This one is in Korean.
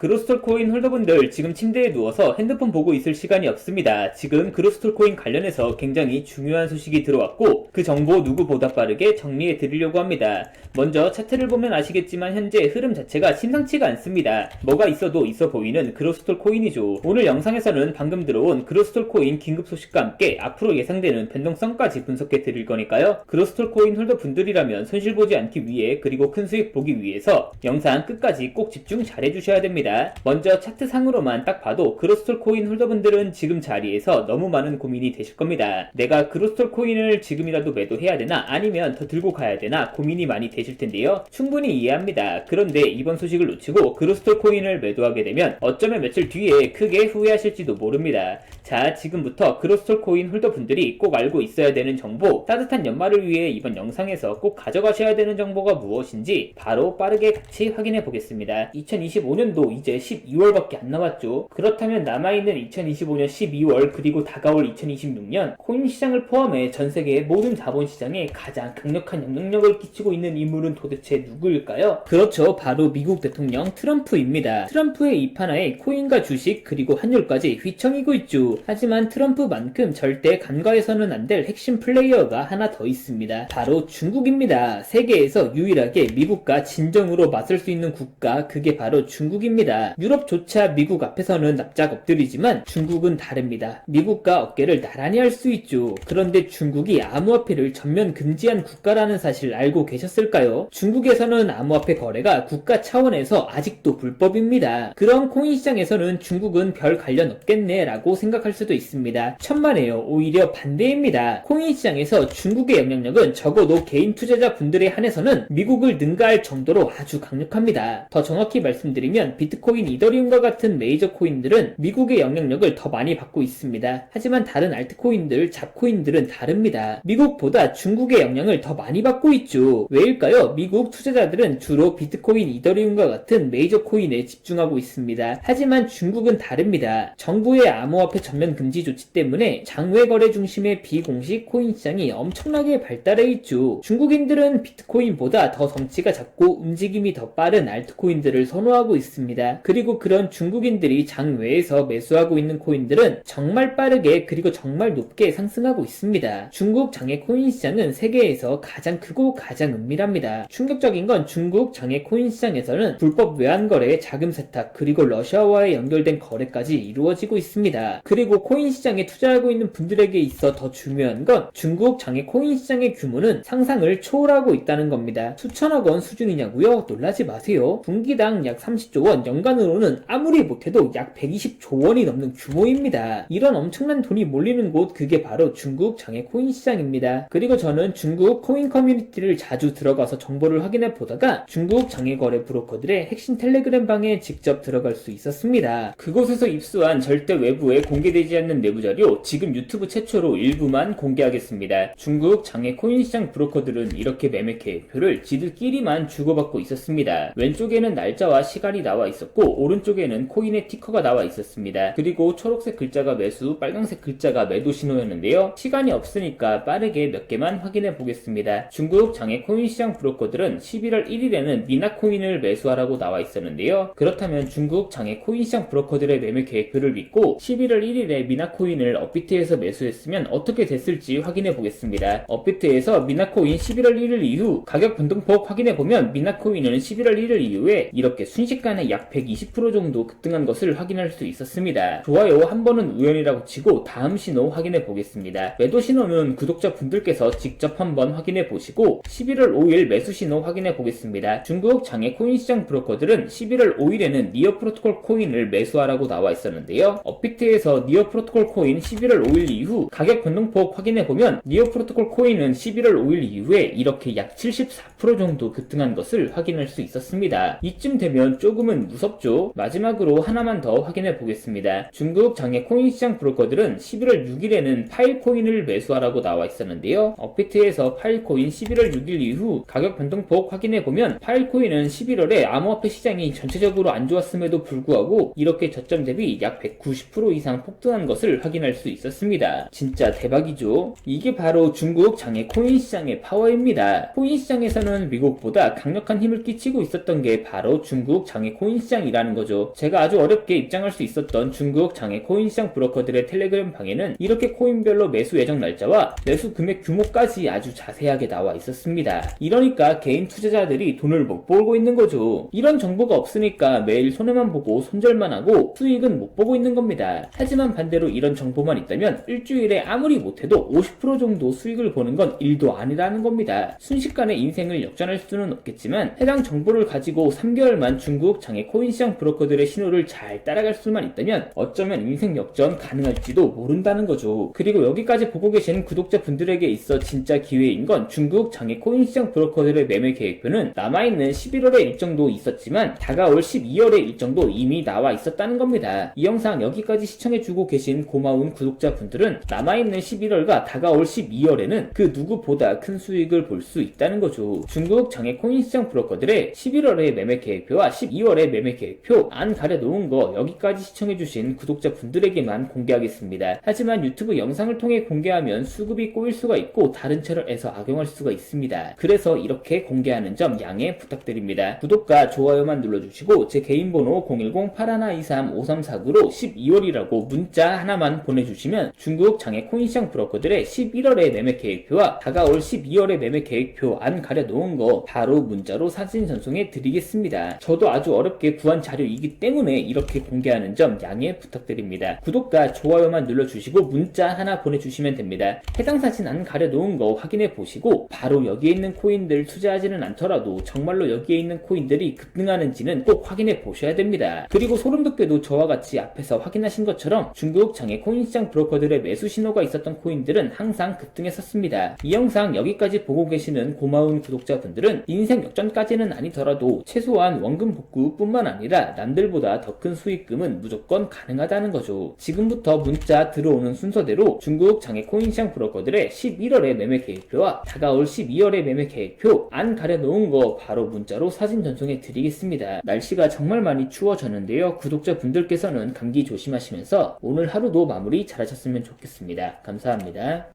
그로스톨 코인 홀더분들 지금 침대에 누워서 핸드폰 보고 있을 시간이 없습니다. 지금 그로스톨 코인 관련해서 굉장히 중요한 소식이 들어왔고 그 정보 누구보다 빠르게 정리해 드리려고 합니다. 먼저 차트를 보면 아시겠지만 현재 흐름 자체가 심상치가 않습니다. 뭐가 있어도 있어 보이는 그로스톨 코인이죠. 오늘 영상에서는 방금 들어온 그로스톨 코인 긴급 소식과 함께 앞으로 예상되는 변동성까지 분석해 드릴 거니까요. 그로스톨 코인 홀더 분들이라면 손실 보지 않기 위해 그리고 큰 수익 보기 위해서 영상 끝까지 꼭 집중 잘 해주셔야 됩니다. 먼저 차트상으로만 딱 봐도 그로스톨 코인 홀더분들은 지금 자리에서 너무 많은 고민이 되실 겁니다. 내가 그로스톨 코인을 지금이라도 매도해야 되나 아니면 더 들고 가야 되나 고민이 많이 되실 텐데요. 충분히 이해합니다. 그런데 이번 소식을 놓치고 그로스톨 코인을 매도하게 되면 어쩌면 며칠 뒤에 크게 후회하실지도 모릅니다. 자, 지금부터 그로스톨 코인 홀더분들이 꼭 알고 있어야 되는 정보, 따뜻한 연말을 위해 이번 영상에서 꼭 가져가셔야 되는 정보가 무엇인지 바로 빠르게 같이 확인해 보겠습니다. 2025년도 이제 12월밖에 안 남았죠. 그렇다면 남아있는 2025년 12월 그리고 다가올 2026년 코인 시장을 포함해 전 세계의 모든 자본시장에 가장 강력한 영향력을 끼치고 있는 인물은 도대체 누구일까요? 그렇죠. 바로 미국 대통령 트럼프입니다. 트럼프의 입 하나에 코인과 주식 그리고 환율까지 휘청이고 있죠. 하지만 트럼프만큼 절대 간과해서는 안 될 핵심 플레이어가 하나 더 있습니다. 바로 중국입니다. 세계에서 유일하게 미국과 진정으로 맞설 수 있는 국가, 그게 바로 중국입니다. 유럽조차 미국 앞에서는 납작 엎드리지만 중국은 다릅니다. 미국과 어깨를 나란히 할 수 있죠. 그런데 중국이 암호화폐를 전면 금지한 국가라는 사실 알고 계셨을까요? 중국에서는 암호화폐 거래가 국가 차원에서 아직도 불법입니다. 그런 코인 시장에서는 중국은 별 관련 없겠네 라고 생각할 수도 있습니다. 천만에요. 오히려 반대입니다. 코인 시장에서 중국의 영향력은 적어도 개인 투자자 분들에 한해서는 미국을 능가할 정도로 아주 강력합니다. 더 정확히 말씀드리면 비트코인, 이더리움과 같은 메이저 코인들은 미국의 영향력을 더 많이 받고 있습니다. 하지만 다른 알트코인들, 잡코인들은 다릅니다. 미국보다 중국의 영향을 더 많이 받고 있죠. 왜일까요? 미국 투자자들은 주로 비트코인, 이더리움과 같은 메이저 코인에 집중하고 있습니다. 하지만 중국은 다릅니다. 정부의 암호화폐 전면 금지 조치 때문에 장외 거래 중심의 비공식 코인 시장이 엄청나게 발달해 있죠. 중국인들은 비트코인보다 더 덩치가 작고 움직임이 더 빠른 알트코인들을 선호하고 있습니다. 그리고 그런 중국인들이 장외에서 매수하고 있는 코인들은 정말 빠르게 그리고 정말 높게 상승하고 있습니다. 중국 장외 코인 시장은 세계에서 가장 크고 가장 은밀합니다. 충격적인 건 중국 장외 코인 시장에서는 불법 외환 거래, 자금 세탁, 그리고 러시아와의 연결된 거래까지 이루어지고 있습니다. 그리고 코인 시장에 투자하고 있는 분들에게 있어 더 중요한 건 중국 장외 코인 시장의 규모는 상상을 초월하고 있다는 겁니다. 수천억 원 수준이냐고요? 놀라지 마세요. 분기당 약 30조 원, 연간으로는 아무리 못해도 약 120조 원이 넘는 규모입니다. 이런 엄청난 돈이 몰리는 곳, 그게 바로 중국 장외 코인 시장입니다. 그리고 저는 중국 코인 커뮤니티를 자주 들어가서 정보를 확인해 보다가 중국 장외 거래 브로커들의 핵심 텔레그램 방에 직접 들어갈 수 있었습니다. 그곳에서 입수한 절대 외부에 공개되지 않는 내부 자료, 지금 유튜브 최초로 일부만 공개하겠습니다. 중국 장외 코인 시장 브로커들은 이렇게 매매 계획표를 지들끼리만 주고받고 있었습니다. 왼쪽에는 날짜와 시간이 나와 있었고 오른쪽에는 코인의 티커가 나와 있었습니다. 그리고 초록색 글자가 매수, 빨간색 글자가 매도 신호였는데요. 시간이 없으니까 빠르게 몇 개만 확인해 보겠습니다. 중국 장외 코인 시장 브로커들은 11월 1일에는 미나코인을 매수하라고 나와 있었는데요. 그렇다면 중국 장외 코인 시장 브로커들의 매매 계획표를 믿고 11월 1일에 미나코인을 업비트에서 매수했으면 어떻게 됐을지 확인해 보겠습니다. 업비트에서 미나코인 11월 1일 이후 가격 변동폭 확인해 보면 미나코인은 11월 1일 이후에 이렇게 순식간에 약 120% 정도 급등한 것을 확인할 수 있었습니다. 좋아요 한 번은 우연이라고 치고 다음 신호 확인해 보겠습니다. 매도 신호는 구독자 분들께서 직접 한번 확인해 보시고 11월 5일 매수 신호 확인해 보겠습니다. 중국 장외 코인 시장 브로커들은 11월 5일에는 니어 프로토콜 코인을 매수하라고 나와 있었는데요. 업비트에서 니어 프로토콜 코인 11월 5일 이후 가격 변동폭 확인해 보면 니어 프로토콜 코인은 11월 5일 이후에 이렇게 약 74% 정도 급등한 것을 확인할 수 있었습니다. 이쯤 되면 조금은 무섭죠? 마지막으로 하나만 더 확인해 보겠습니다. 중국 장외 코인 시장 브로커들은 11월 6일에는 파일코인을 매수하라고 나와 있었는데요. 업비트에서 파일코인 11월 6일 이후 가격 변동폭 확인해 보면 파일코인은 11월에 암호화폐 시장이 전체적으로 안 좋았음에도 불구하고 이렇게 저점 대비 약 190% 이상 폭등한 것을 확인할 수 있었습니다. 진짜 대박이죠? 이게 바로 중국 장외 코인 시장의 파워입니다. 코인 시장에서는 미국보다 강력한 힘을 끼치고 있었던 게 바로 중국 장외 코인 시장 시장이라는 거죠. 제가 아주 어렵게 입장할 수 있었던 중국 장외 코인 시장 브로커들의 텔레그램 방에는 이렇게 코인별로 매수 예정 날짜와 매수 금액 규모까지 아주 자세하게 나와 있었습니다. 이러니까 개인 투자자들이 돈을 못 벌고 있는 거죠. 이런 정보가 없으니까 매일 손해만 보고 손절만 하고 수익은 못 보고 있는 겁니다. 하지만 반대로 이런 정보만 있다면 일주일에 아무리 못해도 50% 정도 수익을 보는 건 일도 아니라는 겁니다. 순식간에 인생을 역전할 수는 없겠지만 해당 정보를 가지고 3개월만 중국 장외 코인 시장 브로커들의 신호를 잘 따라갈 수만 있다면 어쩌면 인생 역전 가능할지도 모른다는 거죠. 그리고 여기까지 보고 계신 구독자분들에게 있어 진짜 기회인 건 중국 장외 코인 시장 브로커들의 매매 계획표는 남아있는 11월의 일정도 있었지만 다가올 12월의 일정도 이미 나와 있었다는 겁니다. 이 영상 여기까지 시청해주고 계신 고마운 구독자분들은 남아있는 11월과 다가올 12월에는 그 누구보다 큰 수익을 볼 수 있다는 거죠. 중국 장외 코인 시장 브로커들의 11월의 매매 계획표와 12월의 매매 계획표 안 가려놓은 거 여기까지 시청해주신 구독자분들에게만 공개하겠습니다. 하지만 유튜브 영상을 통해 공개하면 수급이 꼬일 수가 있고 다른 채널에서 악용할 수가 있습니다. 그래서 이렇게 공개하는 점 양해 부탁드립니다. 구독과 좋아요만 눌러주시고 제 개인 번호 010-8123-5349로 12월이라고 문자 하나만 보내주시면 중국 장외 코인시장 브로커들의 11월의 매매 계획표와 다가올 12월의 매매 계획표 안 가려놓은 거 바로 문자로 사진 전송해 드리겠습니다. 저도 아주 어렵게 구한 자료이기 때문에 이렇게 공개하는 점 양해 부탁드립니다. 구독과 좋아요만 눌러주시고 문자 하나 보내주시면 됩니다. 해당 사진 안 가려놓은 거 확인해 보시고 바로 여기에 있는 코인들 투자하지는 않더라도 정말로 여기에 있는 코인들이 급등하는지는 꼭 확인해 보셔야 됩니다. 그리고 소름돋게도 저와 같이 앞에서 확인하신 것처럼 중국 장외 코인시장 브로커들의 매수 신호가 있었던 코인들은 항상 급등했었습니다. 이 영상 여기까지 보고 계시는 고마운 구독자분들은 인생 역전까지는 아니더라도 최소한 원금 복구 뿐만 아니라 남들보다 더 큰 수익금은 무조건 가능하다는 거죠. 지금부터 문자 들어오는 순서대로 중국 장외 코인시장 브로커들의 11월의 매매 계획표와 다가올 12월의 매매 계획표 안 가려놓은 거 바로 문자로 사진 전송해 드리겠습니다. 날씨가 정말 많이 추워졌는데요. 구독자분들께서는 감기 조심하시면서 오늘 하루도 마무리 잘하셨으면 좋겠습니다. 감사합니다.